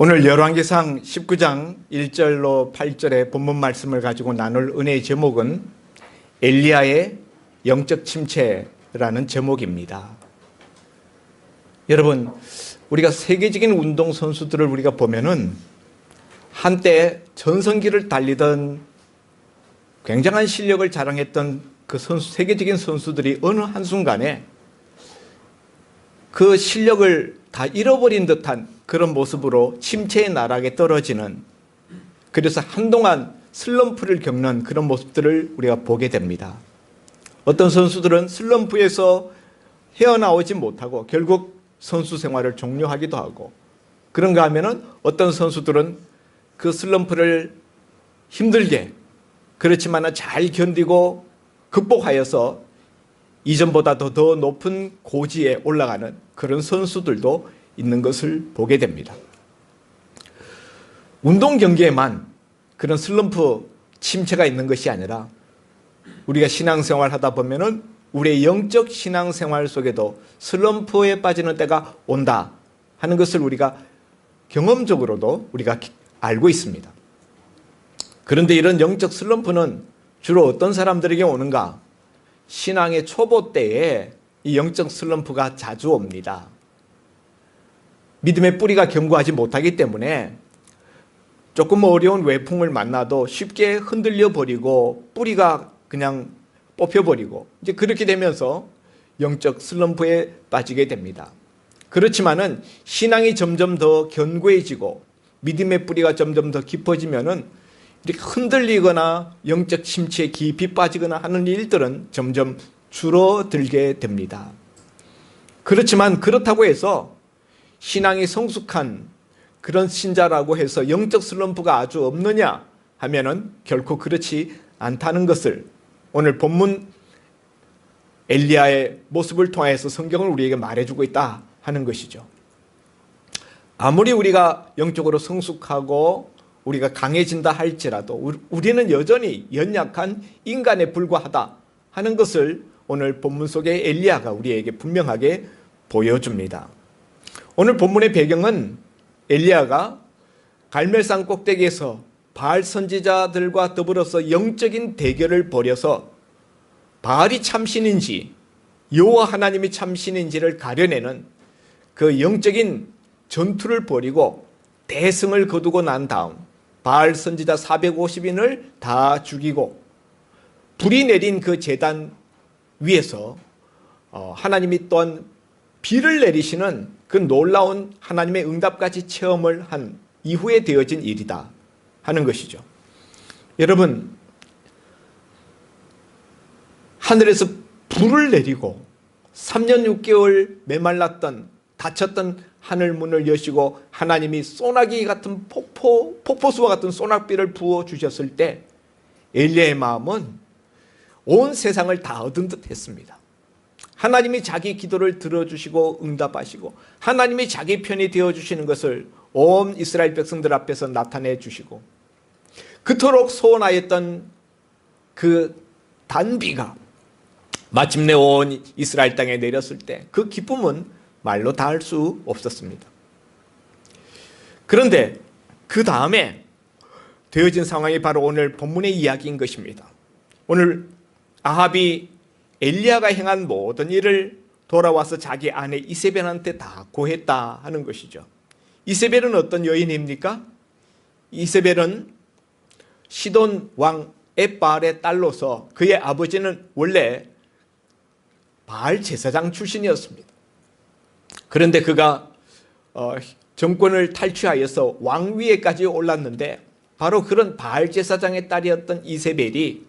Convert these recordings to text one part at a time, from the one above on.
오늘 열왕기상 19장 1절로 8절의 본문 말씀을 가지고 나눌 은혜의 제목은 엘리야의 영적 침체라는 제목입니다. 여러분, 우리가 세계적인 운동 선수들을 우리가 보면은 한때 전성기를 달리던 굉장한 실력을 자랑했던 그 세계적인 선수들이 어느 한순간에 그 실력을 다 잃어버린 듯한 그런 모습으로 침체의 나락에 떨어지는, 그래서 한동안 슬럼프를 겪는 그런 모습들을 우리가 보게 됩니다. 어떤 선수들은 슬럼프에서 헤어나오지 못하고 결국 선수 생활을 종료하기도 하고, 그런가 하면은 어떤 선수들은 그 슬럼프를 힘들게 그렇지만 잘 견디고 극복하여서 이전보다 더 높은 고지에 올라가는 그런 선수들도 있는 것을 보게 됩니다. 운동 경기에만 그런 슬럼프 침체가 있는 것이 아니라 우리가 신앙생활 하다 보면은 우리의 영적 신앙생활 속에도 슬럼프에 빠지는 때가 온다 하는 것을 우리가 경험적으로도 우리가 알고 있습니다. 그런데 이런 영적 슬럼프는 주로 어떤 사람들에게 오는가? 신앙의 초보 때에 이 영적 슬럼프가 자주 옵니다. 믿음의 뿌리가 견고하지 못하기 때문에 조금 어려운 외풍을 만나도 쉽게 흔들려 버리고 뿌리가 그냥 뽑혀버리고 이제 그렇게 되면서 영적 슬럼프에 빠지게 됩니다. 그렇지만은 신앙이 점점 더 견고해지고 믿음의 뿌리가 점점 더 깊어지면은 이렇게 흔들리거나 영적 침체에 깊이 빠지거나 하는 일들은 점점 줄어들게 됩니다. 그렇지만 그렇다고 해서 신앙이 성숙한 그런 신자라고 해서 영적 슬럼프가 아주 없느냐 하면은 결코 그렇지 않다는 것을 오늘 본문 엘리야의 모습을 통해서 성경을 우리에게 말해주고 있다 하는 것이죠. 아무리 우리가 영적으로 성숙하고 우리가 강해진다 할지라도 우리는 여전히 연약한 인간에 불과하다 하는 것을 오늘 본문 속에 엘리야가 우리에게 분명하게 보여줍니다. 오늘 본문의 배경은 엘리야가 갈멜산 꼭대기에서 바알 선지자들과 더불어서 영적인 대결을 벌여서 바알이 참신인지 여호와 하나님이 참신인지를 가려내는 그 영적인 전투를 벌이고 대승을 거두고 난 다음 바알 선지자 450인을 다 죽이고 불이 내린 그 제단 위에서 하나님이 또한 비를 내리시는 그 놀라운 하나님의 응답까지 체험을 한 이후에 되어진 일이다 하는 것이죠. 여러분, 하늘에서 불을 내리고 3년 6개월 메말랐던 닫혔던 하늘 문을 여시고 하나님이 소나기 같은 폭포수와 같은 소낙비를 부어주셨을 때 엘리야의 마음은 온 세상을 다 얻은 듯 했습니다. 하나님이 자기 기도를 들어주시고 응답하시고 하나님이 자기 편이 되어주시는 것을 온 이스라엘 백성들 앞에서 나타내 주시고 그토록 소원하였던 그 단비가 마침내 온 이스라엘 땅에 내렸을 때 그 기쁨은 말로 다 할 수 없었습니다. 그런데 그 다음에 되어진 상황이 바로 오늘 본문의 이야기인 것입니다. 오늘 아합이 엘리야가 행한 모든 일을 돌아와서 자기 아내 이세벨한테 다 고했다 하는 것이죠. 이세벨은 어떤 여인입니까? 이세벨은 시돈 왕 엣바알의 딸로서 그의 아버지는 원래 바알 제사장 출신이었습니다. 그런데 그가 정권을 탈취하여서 왕위에까지 올랐는데 바로 그런 바알 제사장의 딸이었던 이세벨이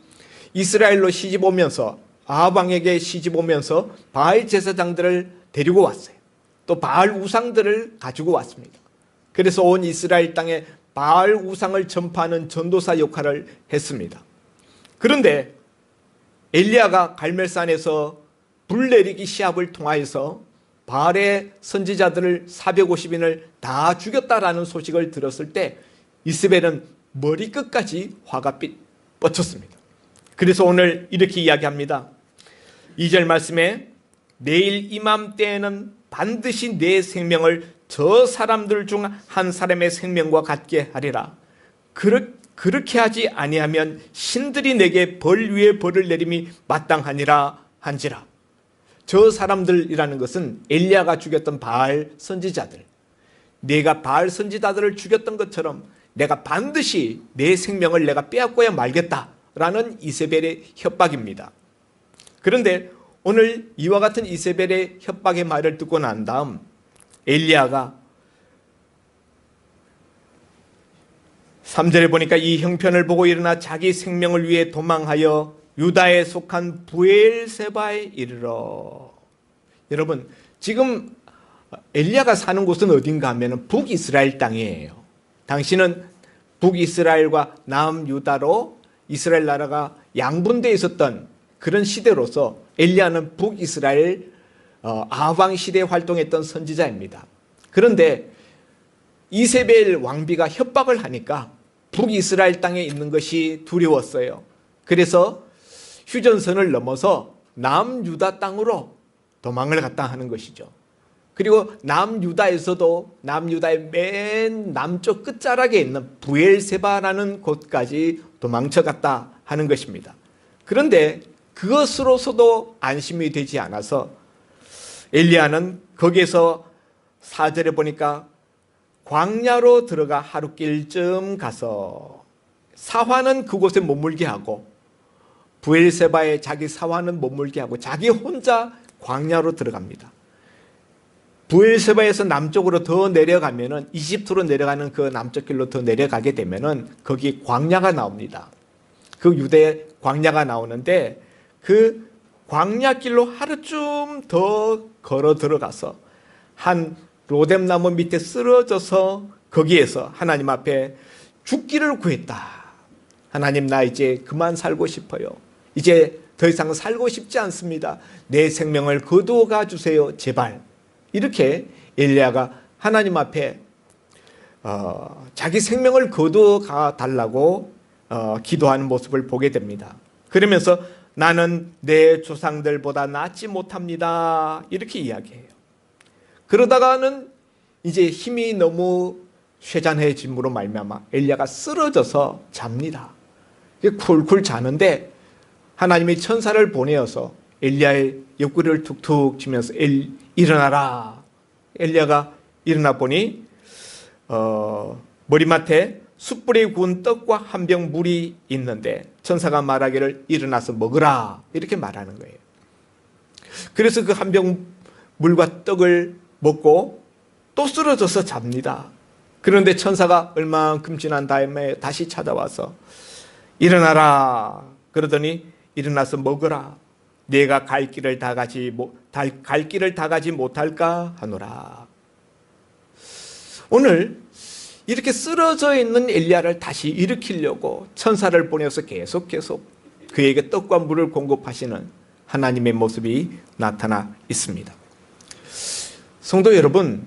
이스라엘로 시집 오면서 아합 왕에게 시집 오면서 바알 제사장들을 데리고 왔어요. 또 바알 우상들을 가지고 왔습니다. 그래서 온 이스라엘 땅에 바알 우상을 전파하는 전도사 역할을 했습니다. 그런데 엘리야가 갈멜산에서 불 내리기 시합을 통하여서 바알의 선지자들을 450인을 다 죽였다라는 소식을 들었을 때 이세벨은 머리끝까지 화가 뻗쳤습니다. 그래서 오늘 이렇게 이야기합니다. 2절 말씀에 내일 이맘때에는 반드시 내 생명을 저 사람들 중 한 사람의 생명과 같게 하리라. 그렇게 하지 아니하면 신들이 내게 벌 위에 벌을 내림이 마땅하니라 한지라. 저 사람들이라는 것은 엘리야가 죽였던 바알 선지자들, 내가 바알 선지자들을 죽였던 것처럼 내가 반드시 내 생명을 내가 빼앗고야 말겠다라는 이세벨의 협박입니다. 그런데 오늘 이와 같은 이세벨의 협박의 말을 듣고 난 다음 엘리야가 3절에 보니까 이 형편을 보고 일어나 자기 생명을 위해 도망하여 유다에 속한 브엘세바에 이르러. 여러분, 지금 엘리야가 사는 곳은 어딘가 하면 북이스라엘 땅이에요. 당시는 북이스라엘과 남유다로 이스라엘 나라가 양분되어 있었던 그런 시대로서 엘리야는 북이스라엘 아방 시대에 활동했던 선지자입니다. 그런데 이세벨 왕비가 협박을 하니까 북이스라엘 땅에 있는 것이 두려웠어요. 그래서 휴전선을 넘어서 남유다 땅으로 도망을 갔다 하는 것이죠. 그리고 남유다에서도 남유다의 맨 남쪽 끝자락에 있는 브엘세바라는 곳까지 도망쳐 갔다 하는 것입니다. 그런데 그것으로서도 안심이 되지 않아서 엘리야는 거기에서 4절에 보니까 광야로 들어가 하루길쯤 가서 사화는 그곳에 머물게 하고 브엘세바에 자기 사화는 머물게 하고 자기 혼자 광야로 들어갑니다. 브엘세바에서 남쪽으로 더 내려가면은 이집트로 내려가는 그 남쪽 길로 더 내려가게 되면은 거기 광야가 나옵니다. 그 유대에 광야가 나오는데 그 광야길로 하루쯤 더 걸어 들어가서 한 로뎀나무 밑에 쓰러져서 거기에서 하나님 앞에 죽기를 구했다. 하나님, 나 이제 그만 살고 싶어요. 이제 더 이상 살고 싶지 않습니다. 내 생명을 거두어가 주세요. 제발. 이렇게 엘리야가 하나님 앞에 자기 생명을 거두어가 달라고 기도하는 모습을 보게 됩니다. 그러면서 나는 내 조상들보다 낫지 못합니다. 이렇게 이야기해요. 그러다가는 이제 힘이 너무 쇠잔해짐으로 말미암아 엘리야가 쓰러져서 잡니다. 쿨쿨 자는데 하나님이 천사를 보내어서 엘리야의 옆구리를 툭툭 치면서 일어나라. 엘리야가 일어나 보니 머리맡에 숯불에 구운 떡과 한 병 물이 있는데 천사가 말하기를 일어나서 먹으라. 이렇게 말하는 거예요. 그래서 그 한 병 물과 떡을 먹고 또 쓰러져서 잡니다. 그런데 천사가 얼마만큼 지난 다음에 다시 찾아와서 일어나라. 그러더니 일어나서 먹으라. 내가 갈 길을 다 가지 못할까 하노라. 오늘 이렇게 쓰러져 있는 엘리야를 다시 일으키려고 천사를 보내서 계속 그에게 떡과 물을 공급하시는 하나님의 모습이 나타나 있습니다. 성도 여러분,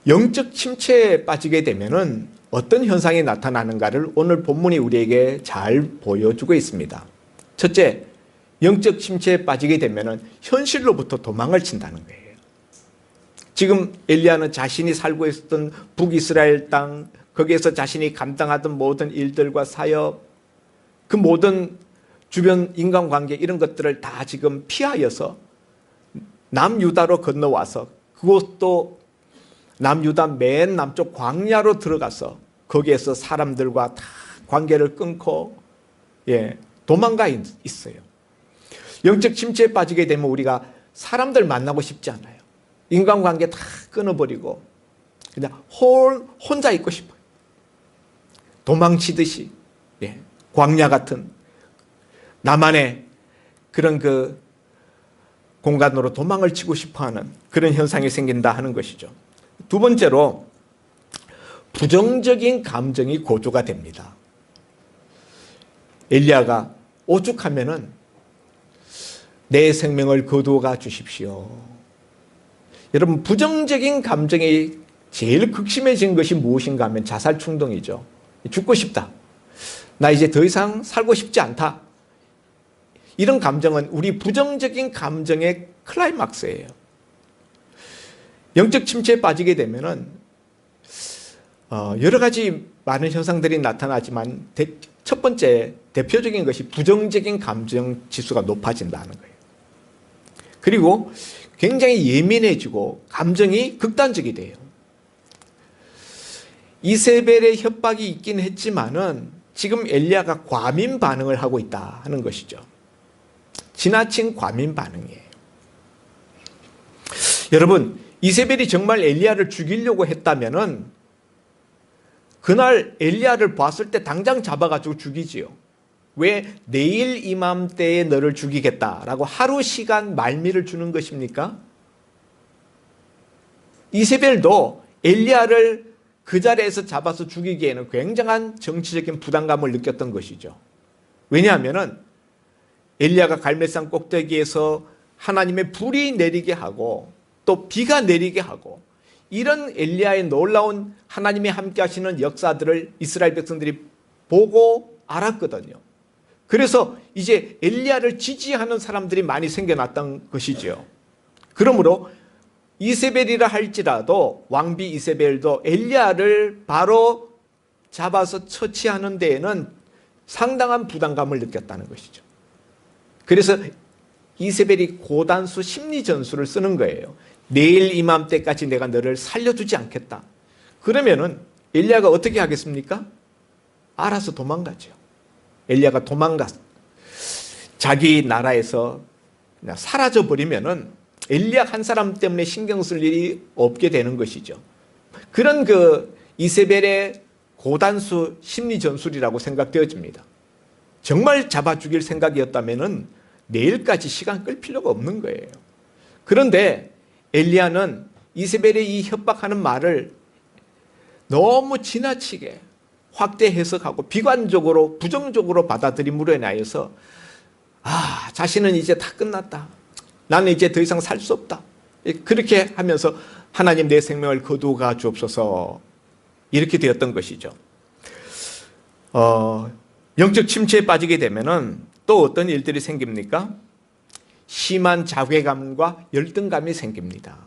영적 침체에 빠지게 되면은 어떤 현상이 나타나는가를 오늘 본문이 우리에게 잘 보여주고 있습니다. 첫째, 영적 침체에 빠지게 되면은 현실로부터 도망을 친다는 거예요. 지금 엘리야는 자신이 살고 있었던 북이스라엘 땅, 거기에서 자신이 감당하던 모든 일들과 사역, 그 모든 주변 인간관계 이런 것들을 다 지금 피하여서 남유다로 건너와서 그것도 남유다 맨 남쪽 광야로 들어가서 거기에서 사람들과 다 관계를 끊고 도망가 있어요. 영적 침체에 빠지게 되면 우리가 사람들 만나고 싶지 않아요. 인간관계 다 끊어버리고 그냥 혼자 있고 싶어요. 도망치듯이 광야 같은 나만의 그런 그 공간으로 도망을 치고 싶어하는 그런 현상이 생긴다 하는 것이죠. 두 번째로 부정적인 감정이 고조가 됩니다. 엘리야가 오죽하면은 내 생명을 거두어가 주십시오. 여러분, 부정적인 감정이 제일 극심해진 것이 무엇인가 하면 자살 충동이죠. 죽고 싶다. 나 이제 더 이상 살고 싶지 않다. 이런 감정은 우리 부정적인 감정의 클라이막스예요. 영적 침체에 빠지게 되면은 여러 가지 많은 현상들이 나타나지만 첫 번째 대표적인 것이 부정적인 감정 지수가 높아진다는 거예요. 그리고 굉장히 예민해지고 감정이 극단적이 돼요. 이세벨의 협박이 있긴 했지만은 지금 엘리야가 과민 반응을 하고 있다 하는 것이죠. 지나친 과민 반응이에요. 여러분, 이세벨이 정말 엘리야를 죽이려고 했다면은 그날 엘리야를 봤을 때 당장 잡아가지고 죽이지요. 왜 내일 이맘때에 너를 죽이겠다라고 하루 시간 말미를 주는 것입니까? 이세벨도 엘리야를 그 자리에서 잡아서 죽이기에는 굉장한 정치적인 부담감을 느꼈던 것이죠. 왜냐하면 엘리야가 갈멜산 꼭대기에서 하나님의 불이 내리게 하고 또 비가 내리게 하고 이런 엘리야의 놀라운 하나님이 함께 하시는 역사들을 이스라엘 백성들이 보고 알았거든요. 그래서 이제 엘리야를 지지하는 사람들이 많이 생겨났던 것이지요. 그러므로 이세벨이라 할지라도 왕비 이세벨도 엘리야를 바로 잡아서 처치하는 데에는 상당한 부담감을 느꼈다는 것이죠. 그래서 이세벨이 고단수 심리전술을 쓰는 거예요. 내일 이맘때까지 내가 너를 살려주지 않겠다. 그러면은 엘리야가 어떻게 하겠습니까? 알아서 도망가죠. 엘리야가 도망갔어. 자기 나라에서 그냥 사라져버리면은 엘리야 한 사람 때문에 신경 쓸 일이 없게 되는 것이죠. 그런 이세벨의 고단수 심리 전술이라고 생각되어집니다. 정말 잡아 죽일 생각이었다면은 내일까지 시간 끌 필요가 없는 거예요. 그런데 엘리야는 이세벨의 이 협박하는 말을 너무 지나치게 확대 해석하고 비관적으로 부정적으로 받아들임으로 인하여서 자신은 이제 다 끝났다. 나는 이제 더 이상 살 수 없다. 그렇게 하면서 하나님 내 생명을 거두어가 주옵소서 이렇게 되었던 것이죠. 영적 침체에 빠지게 되면은 또 어떤 일들이 생깁니까? 심한 자괴감과 열등감이 생깁니다.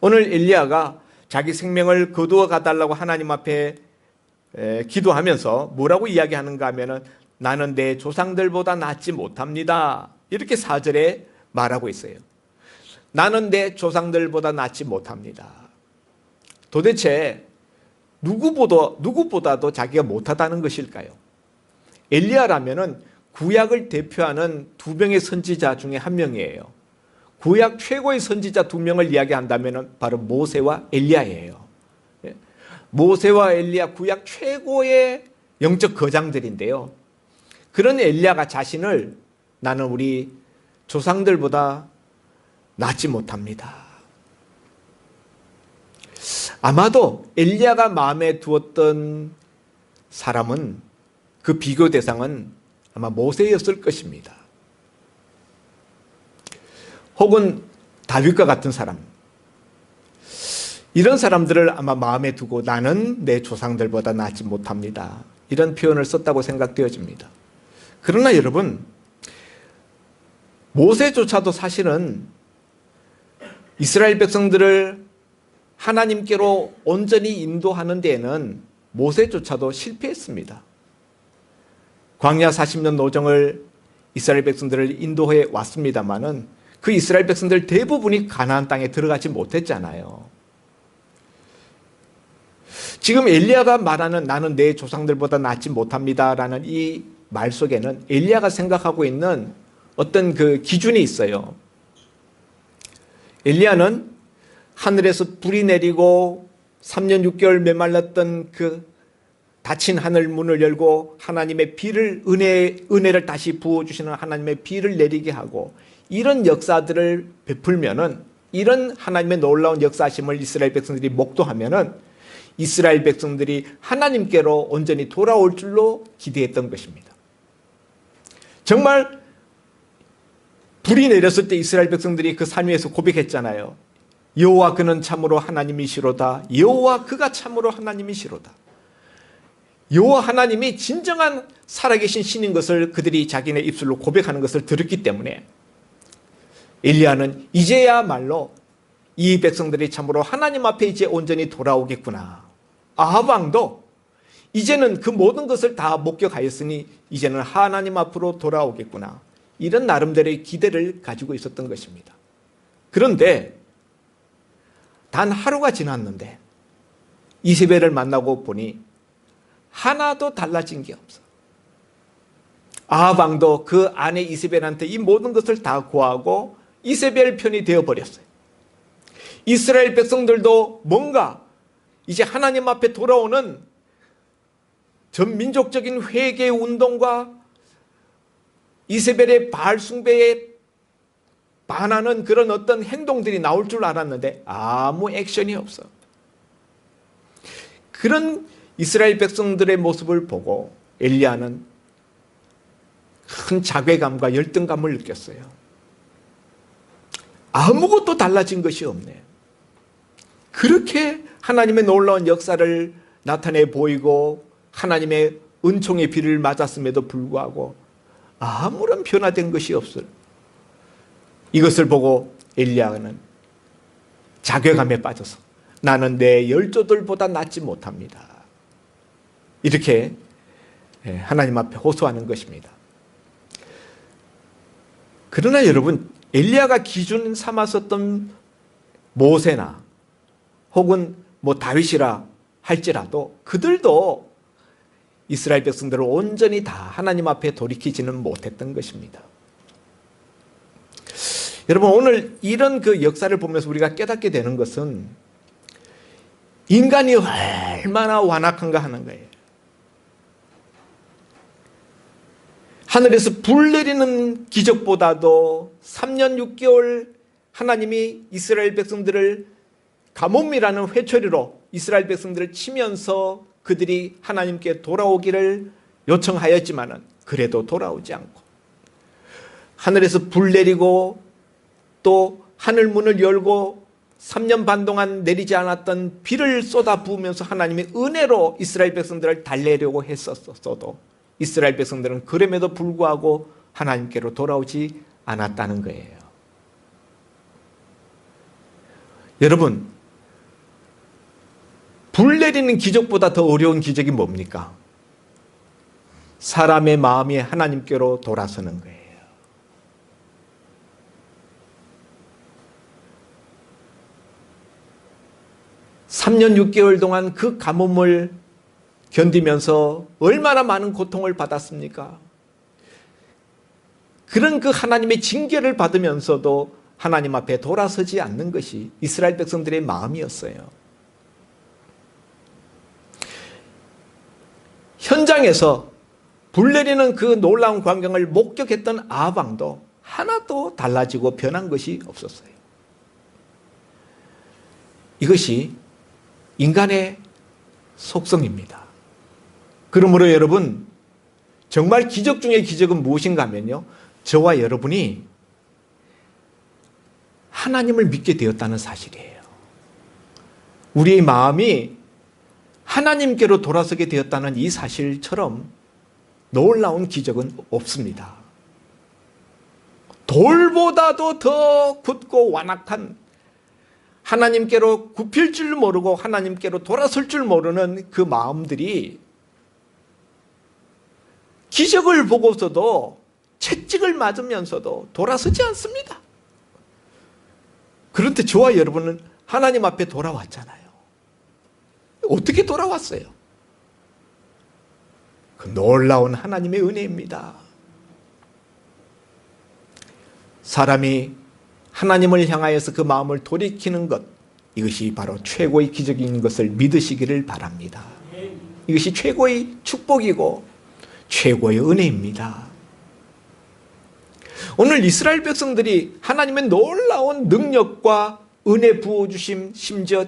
오늘 엘리야가 자기 생명을 거두어 가달라고 하나님 앞에 기도하면서 뭐라고 이야기하는가 하면은 나는 내 조상들보다 낫지 못합니다. 이렇게 4절에 말하고 있어요. 나는 내 조상들보다 낫지 못합니다. 도대체 누구보다도 자기가 못하다는 것일까요? 엘리야라면은 구약을 대표하는 두 명의 선지자 중에 한 명이에요. 구약 최고의 선지자 두 명을 이야기한다면 바로 모세와 엘리야예요. 모세와 엘리야 구약 최고의 영적 거장들인데요. 그런 엘리야가 자신을 나는 우리 조상들보다 낫지 못합니다. 아마도 엘리야가 마음에 두었던 사람은 그 비교 대상은 아마 모세였을 것입니다. 혹은 다윗과 같은 사람. 이런 사람들을 아마 마음에 두고 나는 내 조상들보다 낫지 못합니다. 이런 표현을 썼다고 생각되어집니다. 그러나 여러분, 모세조차도 사실은 이스라엘 백성들을 하나님께로 온전히 인도하는 데에는 모세조차도 실패했습니다. 광야 40년 노정을 이스라엘 백성들을 인도해 왔습니다마는 그 이스라엘 백성들 대부분이 가나안 땅에 들어가지 못했잖아요. 지금 엘리야가 말하는 나는 내 조상들보다 낫지 못합니다라는 이 말 속에는 엘리야가 생각하고 있는 어떤 그 기준이 있어요. 엘리야는 하늘에서 불이 내리고 3년 6개월 메말랐던 그 닫힌 하늘 문을 열고 하나님의 비를 은혜를 다시 부어주시는 하나님의 비를 내리게 하고 이런 역사들을 베풀면은 이런 하나님의 놀라운 역사심을 이스라엘 백성들이 목도하면은 이스라엘 백성들이 하나님께로 온전히 돌아올 줄로 기대했던 것입니다. 정말 불이 내렸을 때 이스라엘 백성들이 그 산 위에서 고백했잖아요. 여호와 그는 참으로 하나님이시로다. 여호와 그가 참으로 하나님이시로다. 여호와 하나님이 진정한 살아계신 신인 것을 그들이 자기네 입술로 고백하는 것을 들었기 때문에 엘리야는 이제야말로 이 백성들이 참으로 하나님 앞에 이제 온전히 돌아오겠구나. 아합 왕도 이제는 그 모든 것을 다 목격하였으니 이제는 하나님 앞으로 돌아오겠구나. 이런 나름대로의 기대를 가지고 있었던 것입니다. 그런데 단 하루가 지났는데 이세벨을 만나고 보니 하나도 달라진 게 없어. 아합 왕도 그 아내 이세벨한테 이 모든 것을 다 고하고 이세벨 편이 되어버렸어요. 이스라엘 백성들도 뭔가 이제 하나님 앞에 돌아오는 전 민족적인 회개 운동과 이세벨의 바알 숭배에 반하는 그런 어떤 행동들이 나올 줄 알았는데 아무 액션이 없어. 그런 이스라엘 백성들의 모습을 보고 엘리야는 큰 자괴감과 열등감을 느꼈어요. 아무것도 달라진 것이 없네. 그렇게 하나님의 놀라운 역사를 나타내 보이고 하나님의 은총의 비를 맞았음에도 불구하고 아무런 변화된 것이 없어요. 이것을 보고 엘리야는 자괴감에 빠져서 나는 내 열조들보다 낫지 못합니다. 이렇게 하나님 앞에 호소하는 것입니다. 그러나 여러분, 엘리야가 기준 삼았었던 모세나 혹은 다윗이라 할지라도 그들도 이스라엘 백성들을 온전히 다 하나님 앞에 돌이키지는 못했던 것입니다. 여러분, 오늘 이런 그 역사를 보면서 우리가 깨닫게 되는 것은 인간이 얼마나 완악한가 하는 거예요. 하늘에서 불 내리는 기적보다도 3년 6개월 하나님이 이스라엘 백성들을 가뭄이라는 회초리로 이스라엘 백성들을 치면서 그들이 하나님께 돌아오기를 요청하였지만은 그래도 돌아오지 않고, 하늘에서 불 내리고 또 하늘 문을 열고 3년 반 동안 내리지 않았던 비를 쏟아 부으면서 하나님의 은혜로 이스라엘 백성들을 달래려고 했었어도 이스라엘 백성들은 그럼에도 불구하고 하나님께로 돌아오지 않았다는 거예요. 여러분, 불 내리는 기적보다 더 어려운 기적이 뭡니까? 사람의 마음이 하나님께로 돌아서는 거예요. (3년 6개월) 동안 그 가뭄을 견디면서 얼마나 많은 고통을 받았습니까? 그런 그 하나님의 징계를 받으면서도 하나님 앞에 돌아서지 않는 것이 이스라엘 백성들의 마음이었어요. 현장에서 불 내리는 그 놀라운 광경을 목격했던 아합 왕도 하나도 달라지고 변한 것이 없었어요. 이것이 인간의 속성입니다. 그러므로 여러분, 정말 기적 중의 기적은 무엇인가 하면요, 저와 여러분이 하나님을 믿게 되었다는 사실이에요. 우리의 마음이 하나님께로 돌아서게 되었다는 이 사실처럼 놀라운 기적은 없습니다. 돌보다도 더 굳고 완악한, 하나님께로 굽힐 줄 모르고 하나님께로 돌아설 줄 모르는 그 마음들이 기적을 보고서도 채찍을 맞으면서도 돌아서지 않습니다. 그런데 저와 여러분은 하나님 앞에 돌아왔잖아요. 어떻게 돌아왔어요? 그 놀라운 하나님의 은혜입니다. 사람이 하나님을 향하여서 그 마음을 돌이키는 것, 이것이 바로 최고의 기적인 것을 믿으시기를 바랍니다. 이것이 최고의 축복이고 최고의 은혜입니다. 오늘 이스라엘 백성들이 하나님의 놀라운 능력과 은혜 부어주심, 심지어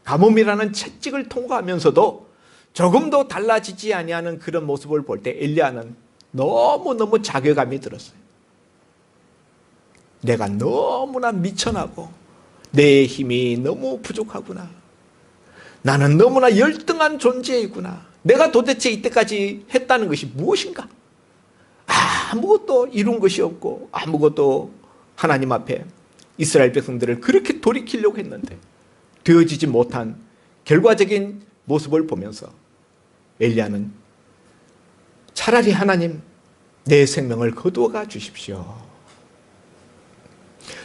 가뭄이라는 채찍을 통과하면서도 조금도 달라지지 아니하는 그런 모습을 볼 때 엘리야는 너무너무 자괴감이 들었어요. 내가 너무나 미천하고 내 힘이 너무 부족하구나. 나는 너무나 열등한 존재이구나. 내가 도대체 이때까지 했다는 것이 무엇인가? 아무것도 이룬 것이 없고 아무것도 하나님 앞에 이스라엘 백성들을 그렇게 돌이키려고 했는데 되어지지 못한 결과적인 모습을 보면서 엘리야는 차라리 하나님 내 생명을 거두어가 주십시오.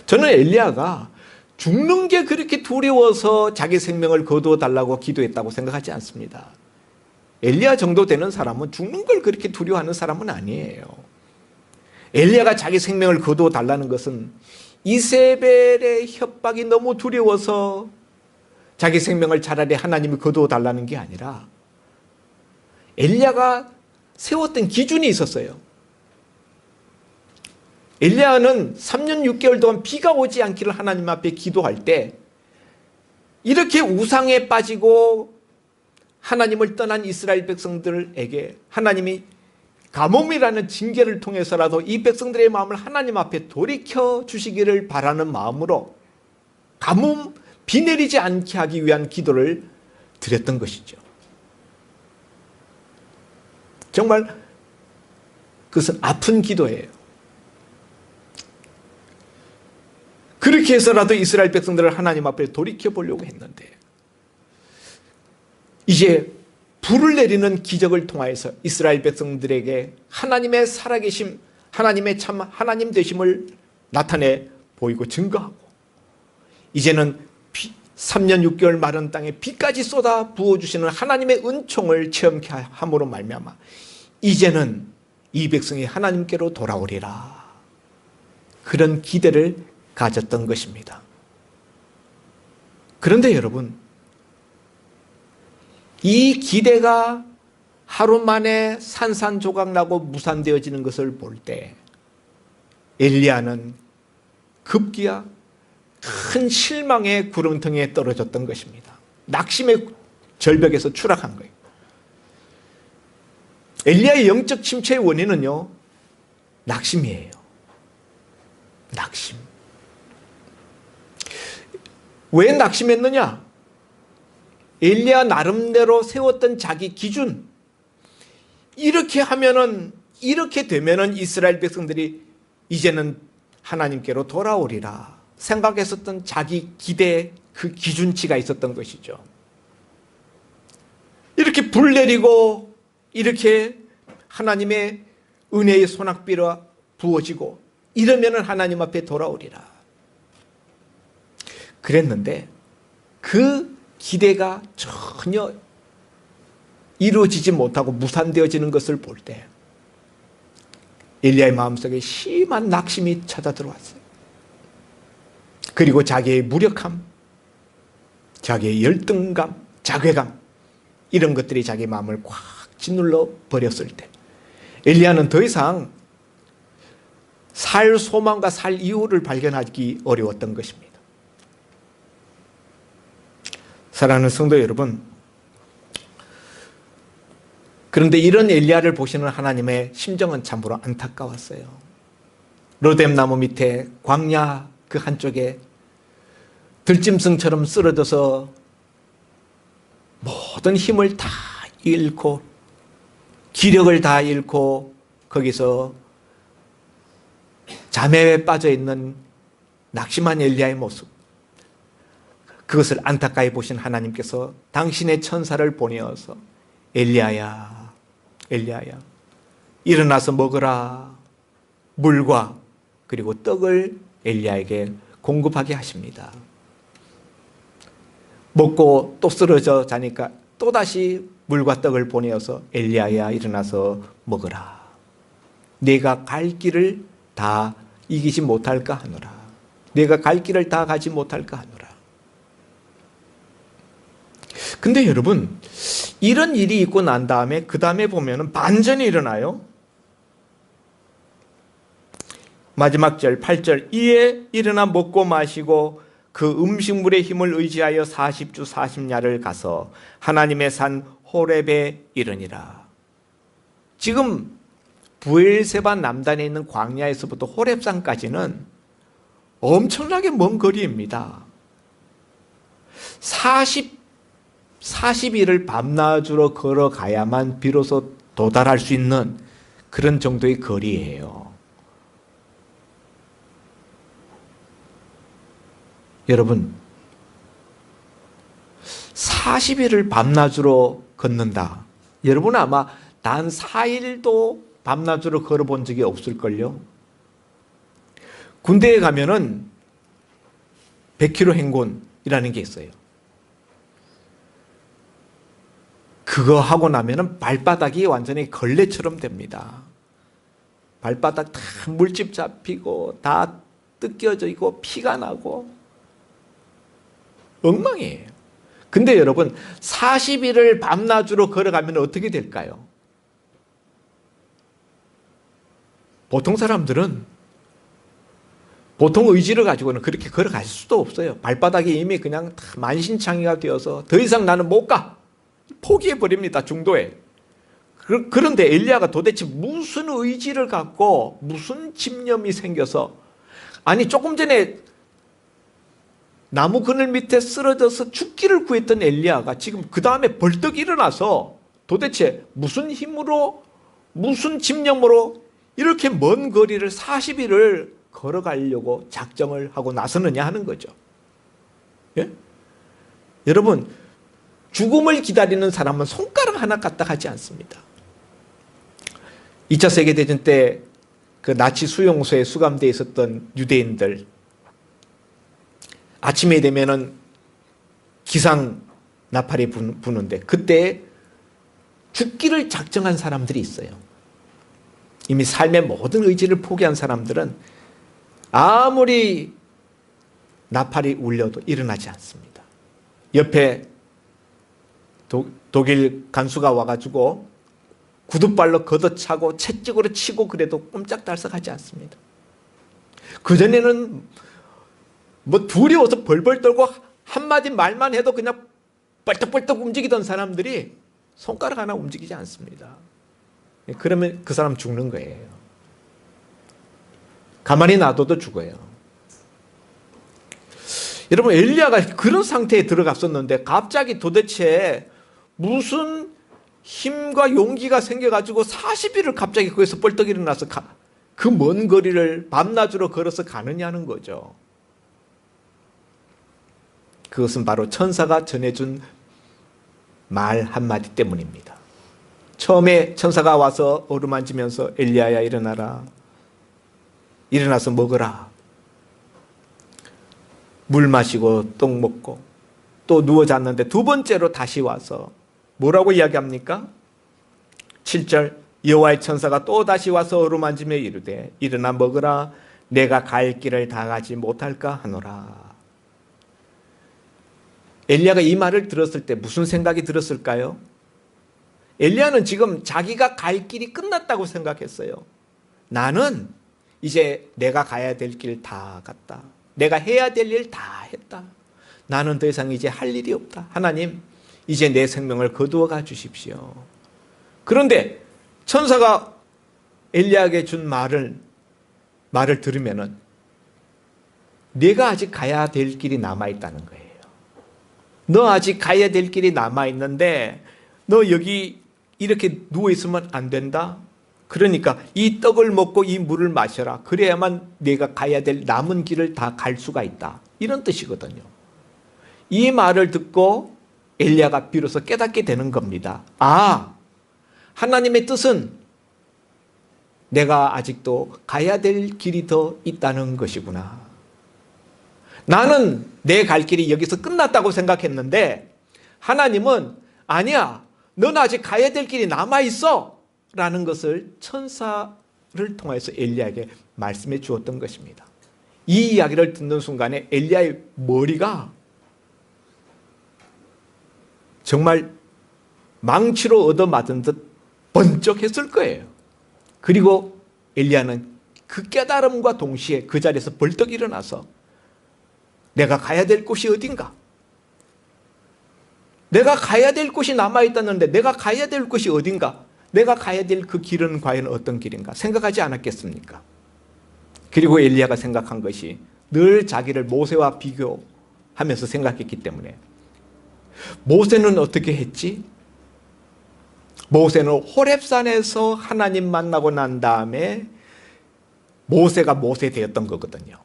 저는 엘리야가 죽는 게 그렇게 두려워서 자기 생명을 거두어 달라고 기도했다고 생각하지 않습니다. 엘리야 정도 되는 사람은 죽는 걸 그렇게 두려워하는 사람은 아니에요. 엘리야가 자기 생명을 거두어 달라는 것은 이세벨의 협박이 너무 두려워서 자기 생명을 차라리 하나님이 거두어 달라는 게 아니라 엘리야가 세웠던 기준이 있었어요. 엘리야는 3년 6개월 동안 비가 오지 않기를 하나님 앞에 기도할 때 이렇게 우상에 빠지고 하나님을 떠난 이스라엘 백성들에게 하나님이 가뭄이라는 징계를 통해서라도 이 백성들의 마음을 하나님 앞에 돌이켜 주시기를 바라는 마음으로 가뭄, 비 내리지 않게 하기 위한 기도를 드렸던 것이죠. 정말 그것은 아픈 기도예요. 그렇게 해서라도 이스라엘 백성들을 하나님 앞에 돌이켜 보려고 했는데 이제 불을 내리는 기적을 통하여서 이스라엘 백성들에게 하나님의 살아계심, 하나님의 참 하나님 되심을 나타내 보이고 증거하고 이제는 3년 6개월 마른 땅에 비까지 쏟아 부어주시는 하나님의 은총을 체험케 함으로 말미암아 이제는 이 백성이 하나님께로 돌아오리라. 그런 기대를 가졌던 것입니다. 그런데 여러분, 이 기대가 하루 만에 산산조각나고 무산되어지는 것을 볼 때 엘리야는 급기야 큰 실망의 구렁텅이에 떨어졌던 것입니다. 낙심의 절벽에서 추락한 거예요. 엘리야의 영적 침체의 원인은요, 낙심이에요. 낙심. 왜 낙심했느냐? 엘리야 나름대로 세웠던 자기 기준, 이렇게 하면은, 이렇게 되면은 이스라엘 백성들이 이제는 하나님께로 돌아오리라 생각했었던 자기 기대, 그 기준치가 있었던 것이죠. 이렇게 불 내리고 이렇게 하나님의 은혜의 소낙비가 부어지고 이러면은 하나님 앞에 돌아오리라 그랬는데 그 기대가 전혀 이루어지지 못하고 무산되어지는 것을 볼 때 엘리야의 마음속에 심한 낙심이 찾아 들어왔어요. 그리고 자기의 무력함, 자기의 열등감, 자괴감, 이런 것들이 자기 마음을 꽉 짓눌러 버렸을 때 엘리야는 더 이상 살 소망과 살 이유를 발견하기 어려웠던 것입니다. 사랑하는 성도 여러분, 그런데 이런 엘리야를 보시는 하나님의 심정은 참으로 안타까웠어요. 로뎀나무 밑에 광야 그 한쪽에 들짐승처럼 쓰러져서 모든 힘을 다 잃고 기력을 다 잃고 거기서 잠에 빠져 있는 낙심한 엘리야의 모습, 그것을 안타까이 보신 하나님께서 당신의 천사를 보내어서 엘리야야, 엘리야야, 일어나서 먹으라. 물과 그리고 떡을 엘리야에게 공급하게 하십니다. 먹고 또 쓰러져 자니까 또다시 물과 떡을 보내어서 엘리야야, 일어나서 먹으라. 내가 갈 길을 다 이기지 못할까 하노라. 내가 갈 길을 다 가지 못할까 하노라. 근데 여러분, 이런 일이 있고 난 다음에 그 다음에 보면은 반전이 일어나요. 마지막 절 8절, 이에 일어나 먹고 마시고 그 음식물의 힘을 의지하여 40주 40야를 가서 하나님의 산 호렙에 이르니라. 지금 브엘세바 남단에 있는 광야에서부터 호렙산까지는 엄청나게 먼 거리입니다. 40일을 밤낮으로 걸어가야만 비로소 도달할 수 있는 그런 정도의 거리예요. 여러분, 40일을 밤낮으로 걷는다. 여러분은 아마 단 4일도 밤낮으로 걸어본 적이 없을걸요. 군대에 가면은 100km 행군이라는 게 있어요. 그거 하고 나면은 발바닥이 완전히 걸레처럼 됩니다. 발바닥 다 물집 잡히고 다 뜯겨져 있고 피가 나고 엉망이에요. 근데 여러분, 40일을 밤낮으로 걸어가면 어떻게 될까요? 보통 사람들은 보통 의지를 가지고는 그렇게 걸어갈 수도 없어요. 발바닥이 이미 그냥 다 만신창이가 되어서 더 이상 나는 못 가. 포기해버립니다. 중도에. 그런데 엘리야가 도대체 무슨 의지를 갖고 무슨 집념이 생겨서, 아니 조금 전에 나무 그늘 밑에 쓰러져서 죽기를 구했던 엘리야가 지금 그 다음에 벌떡 일어나서 도대체 무슨 힘으로 무슨 집념으로 이렇게 먼 거리를 40일을 걸어가려고 작정을 하고 나서느냐 하는 거죠. 예? 여러분, 죽음을 기다리는 사람은 손가락 하나 까딱하지 않습니다. 2차 세계대전 때 그 나치 수용소에 수감되어 있었던 유대인들, 아침에 되면은 기상 나팔이 부는데 그때 죽기를 작정한 사람들이 있어요. 이미 삶의 모든 의지를 포기한 사람들은 아무리 나팔이 울려도 일어나지 않습니다. 옆에 독일 간수가 와가지고 구둣발로 걷어차고 채찍으로 치고 그래도 꼼짝달싹하지 않습니다. 그전에는 뭐 두려워서 벌벌 떨고 한마디 말만 해도 그냥 벌떡벌떡 움직이던 사람들이 손가락 하나 움직이지 않습니다. 그러면 그 사람 죽는 거예요. 가만히 놔둬도 죽어요. 여러분, 엘리야가 그런 상태에 들어갔었는데 갑자기 도대체 무슨 힘과 용기가 생겨가지고 40일을 갑자기 거기서 벌떡 일어나서 그 먼 거리를 밤낮으로 걸어서 가느냐는 거죠. 그것은 바로 천사가 전해준 말 한마디 때문입니다. 처음에 천사가 와서 어루만지면서 엘리야야 일어나라. 일어나서 먹어라. 물 마시고 떡 먹고 또 누워 잤는데 두 번째로 다시 와서 뭐라고 이야기합니까? 7절, 여호와의 천사가 또 다시 와서 어루만지며 이르되 일어나 먹으라. 내가 갈 길을 다 가지 못할까 하노라. 엘리야가 이 말을 들었을 때 무슨 생각이 들었을까요? 엘리야는 지금 자기가 갈 길이 끝났다고 생각했어요. 나는 이제 내가 가야 될 길 다 갔다. 내가 해야 될 일 다 했다. 나는 더 이상 이제 할 일이 없다. 하나님, 이제 내 생명을 거두어 가 주십시오. 그런데 천사가 엘리야에게 준 말을 들으면은 네가 아직 가야 될 길이 남아있다는 거예요. 너 아직 가야 될 길이 남아있는데 너 여기 이렇게 누워있으면 안 된다. 그러니까 이 떡을 먹고 이 물을 마셔라. 그래야만 네가 가야 될 남은 길을 다 갈 수가 있다. 이런 뜻이거든요. 이 말을 듣고 엘리야가 비로소 깨닫게 되는 겁니다. 아, 하나님의 뜻은 내가 아직도 가야 될 길이 더 있다는 것이구나. 나는 내 갈 길이 여기서 끝났다고 생각했는데 하나님은 아니야, 넌 아직 가야 될 길이 남아있어 라는 것을 천사를 통해서 엘리야에게 말씀해 주었던 것입니다. 이 이야기를 듣는 순간에 엘리야의 머리가 정말 망치로 얻어맞은 듯 번쩍했을 거예요. 그리고 엘리야는 그 깨달음과 동시에 그 자리에서 벌떡 일어나서 내가 가야 될 곳이 어딘가? 내가 가야 될 곳이 남아있다는데 내가 가야 될 곳이 어딘가? 내가 가야 될 그 길은 과연 어떤 길인가? 생각하지 않았겠습니까? 그리고 엘리야가 생각한 것이 늘 자기를 모세와 비교하면서 생각했기 때문에 모세는 어떻게 했지? 모세는 호렙산에서 하나님 만나고 난 다음에 모세가 모세 되었던 거거든요.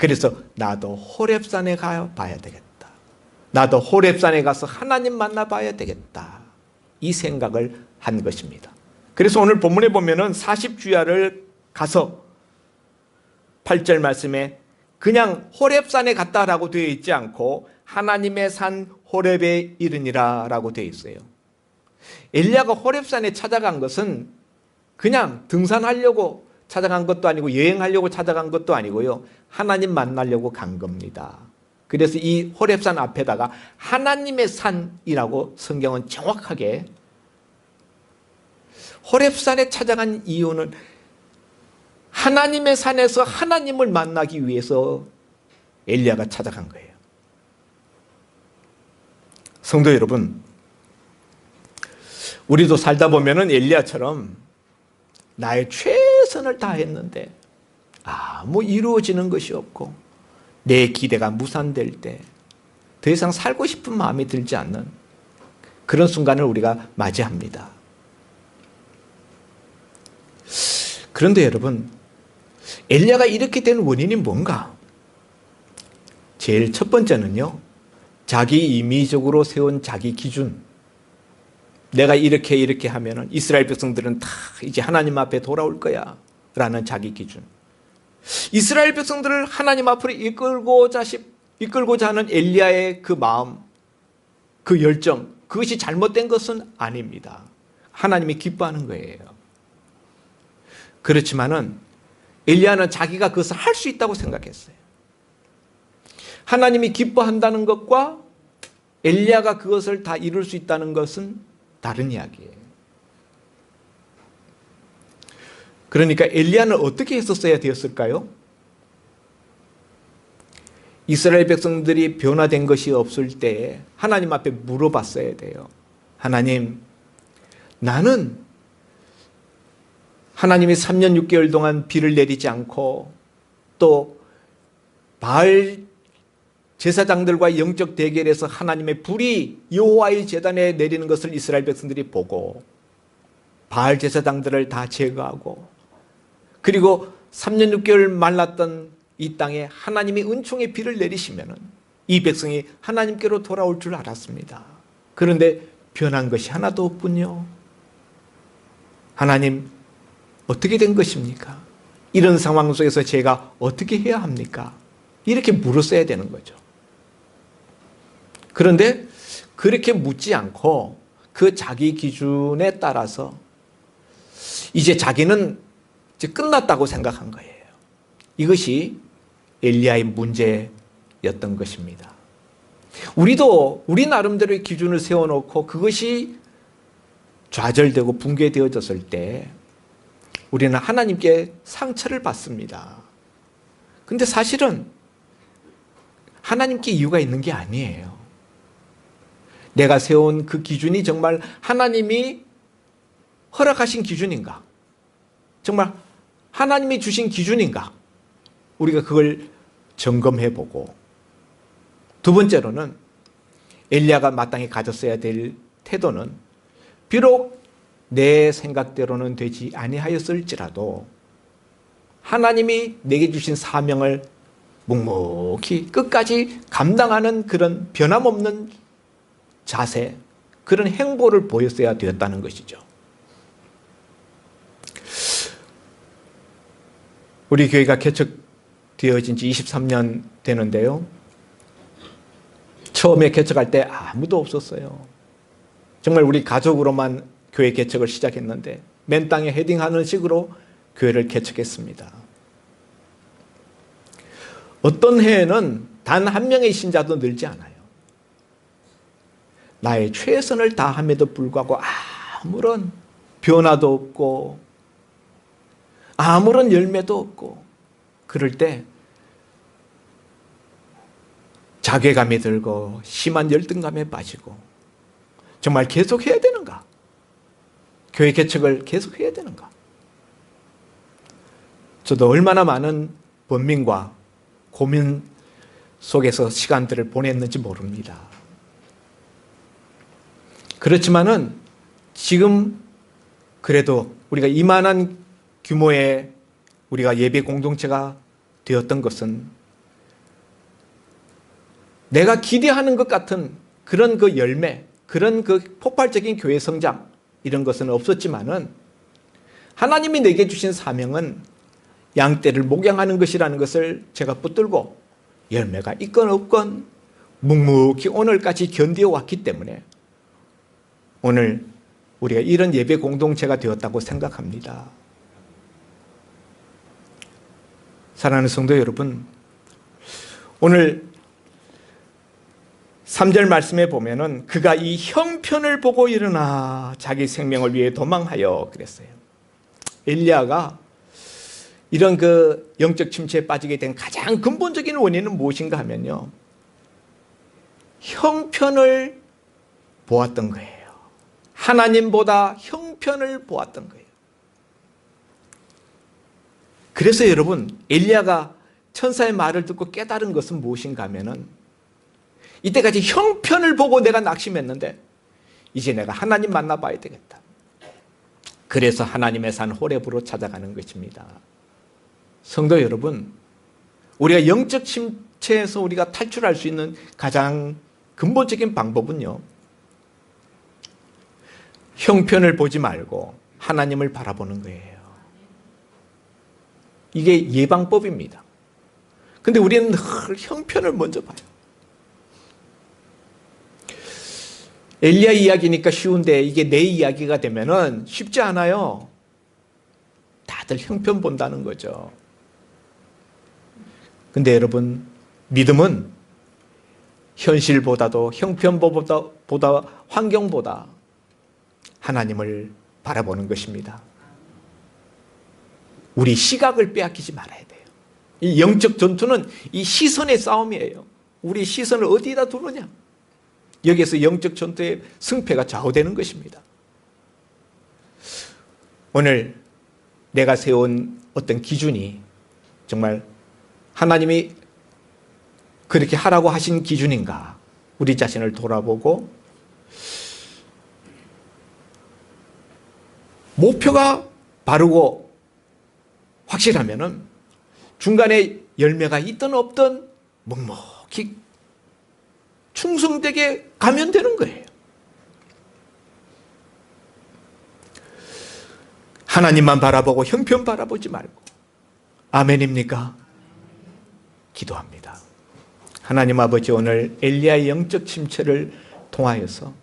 그래서 나도 호렙산에 가 봐야 되겠다. 나도 호렙산에 가서 하나님 만나 봐야 되겠다. 이 생각을 한 것입니다. 그래서 오늘 본문에 보면은 40주야를 가서 8절 말씀에 그냥 호렙산에 갔다라고 되어 있지 않고 하나님의 산 호렙에 이르니라 라고 되어 있어요. 엘리야가 호렙산에 찾아간 것은 그냥 등산하려고 찾아간 것도 아니고 여행하려고 찾아간 것도 아니고요. 하나님 만나려고 간 겁니다. 그래서 이 호렙산 앞에다가 하나님의 산이라고 성경은 정확하게, 호렙산에 찾아간 이유는 하나님의 산에서 하나님을 만나기 위해서 엘리야가 찾아간 거예요. 성도 여러분, 우리도 살다 보면은 엘리야처럼 나의 최선을 다했는데 아무 이루어지는 것이 없고 내 기대가 무산될 때 더 이상 살고 싶은 마음이 들지 않는 그런 순간을 우리가 맞이합니다. 그런데 여러분, 엘리야가 이렇게 된 원인이 뭔가? 제일 첫 번째는요, 자기 임의적으로 세운 자기 기준. 내가 이렇게 하면은 이스라엘 백성들은 다 이제 하나님 앞에 돌아올 거야 라는 자기 기준. 이스라엘 백성들을 하나님 앞으로 이끌고자 하는 엘리야의 그 마음, 그 열정, 그것이 잘못된 것은 아닙니다. 하나님이 기뻐하는 거예요. 그렇지만은 엘리야는 자기가 그것을 할 수 있다고 생각했어요. 하나님이 기뻐한다는 것과 엘리야가 그것을 다 이룰 수 있다는 것은 다른 이야기예요. 그러니까 엘리야는 어떻게 했었어야 되었을까요? 이스라엘 백성들이 변화된 것이 없을 때 하나님 앞에 물어봤어야 돼요. 하나님, 나는 하나님이 3년 6개월 동안 비를 내리지 않고 또 바알 제사장들과 영적 대결에서 하나님의 불이 여호와의 제단에 내리는 것을 이스라엘 백성들이 보고 바알 제사장들을 다 제거하고, 그리고 3년 6개월 말랐던 이 땅에 하나님이 은총의 비를 내리시면은 이 백성이 하나님께로 돌아올 줄 알았습니다. 그런데 변한 것이 하나도 없군요. 하나님, 어떻게 된 것입니까? 이런 상황 속에서 제가 어떻게 해야 합니까? 이렇게 물었어야 되는 거죠. 그런데 그렇게 묻지 않고 그 자기 기준에 따라서 이제 자기는 이제 끝났다고 생각한 거예요. 이것이 엘리야의 문제였던 것입니다. 우리도 우리 나름대로의 기준을 세워놓고 그것이 좌절되고 붕괴되어졌을 때 우리는 하나님께 상처를 받습니다. 근데 사실은 하나님께 이유가 있는 게 아니에요. 내가 세운 그 기준이 정말 하나님이 허락하신 기준인가? 정말 하나님이 주신 기준인가? 우리가 그걸 점검해보고, 두 번째로는 엘리야가 마땅히 가졌어야 될 태도는 비록 내 생각대로는 되지 아니하였을지라도 하나님이 내게 주신 사명을 묵묵히 끝까지 감당하는 그런 변함없는 자세, 그런 행보를 보였어야 되었다는 것이죠. 우리 교회가 개척되어진 지 23년 되는데요. 처음에 개척할 때 아무도 없었어요. 정말 우리 가족으로만 교회 개척을 시작했는데 맨 땅에 헤딩하는 식으로 교회를 개척했습니다. 어떤 해에는 단 한 명의 신자도 늘지 않아요. 나의 최선을 다함에도 불구하고 아무런 변화도 없고 아무런 열매도 없고, 그럴 때 자괴감이 들고 심한 열등감에 빠지고, 정말 계속해야 되는가? 교회 개척을 계속해야 되는가? 저도 얼마나 많은 번민과 고민 속에서 시간들을 보냈는지 모릅니다. 그렇지만은 지금 그래도 우리가 이만한 규모의 우리가 예배 공동체가 되었던 것은 내가 기대하는 것 같은 그런 그 열매, 그런 그 폭발적인 교회 성장 이런 것은 없었지만은 하나님이 내게 주신 사명은 양떼를 목양하는 것이라는 것을 제가 붙들고 열매가 있건 없건 묵묵히 오늘까지 견디어 왔기 때문에 오늘 우리가 이런 예배 공동체가 되었다고 생각합니다. 사랑하는 성도 여러분, 오늘 3절 말씀에 보면은 그가 이 형편을 보고 일어나 자기 생명을 위해 도망하여 그랬어요. 엘리야가 이런 그 영적 침체에 빠지게 된 가장 근본적인 원인은 무엇인가 하면요, 형편을 보았던 거예요. 하나님보다 형편을 보았던 거예요. 그래서 여러분, 엘리야가 천사의 말을 듣고 깨달은 것은 무엇인가 하면은 이때까지 형편을 보고 내가 낙심했는데 이제 내가 하나님 만나봐야 되겠다. 그래서 하나님의 산 호렙으로 찾아가는 것입니다. 성도 여러분, 우리가 영적 침체에서 우리가 탈출할 수 있는 가장 근본적인 방법은요, 형편을 보지 말고 하나님을 바라보는 거예요. 이게 예방법입니다. 근데 우리는 늘 형편을 먼저 봐요. 엘리야 이야기니까 쉬운데 이게 내 이야기가 되면은 쉽지 않아요. 다들 형편 본다는 거죠. 근데 여러분, 믿음은 현실보다도 형편보다 환경보다 하나님을 바라보는 것입니다. 우리 시각을 빼앗기지 말아야 돼요. 이 영적 전투는 이 시선의 싸움이에요. 우리 시선을 어디에다 두느냐. 여기에서 영적 전투의 승패가 좌우되는 것입니다. 오늘 내가 세운 어떤 기준이 정말 하나님이 그렇게 하라고 하신 기준인가, 우리 자신을 돌아보고 목표가 바르고 확실하면은 중간에 열매가 있든 없든 묵묵히 충성되게 가면 되는 거예요. 하나님만 바라보고 형편 바라보지 말고. 아멘입니까? 기도합니다. 하나님 아버지, 오늘 엘리야의 영적 침체를 통하여서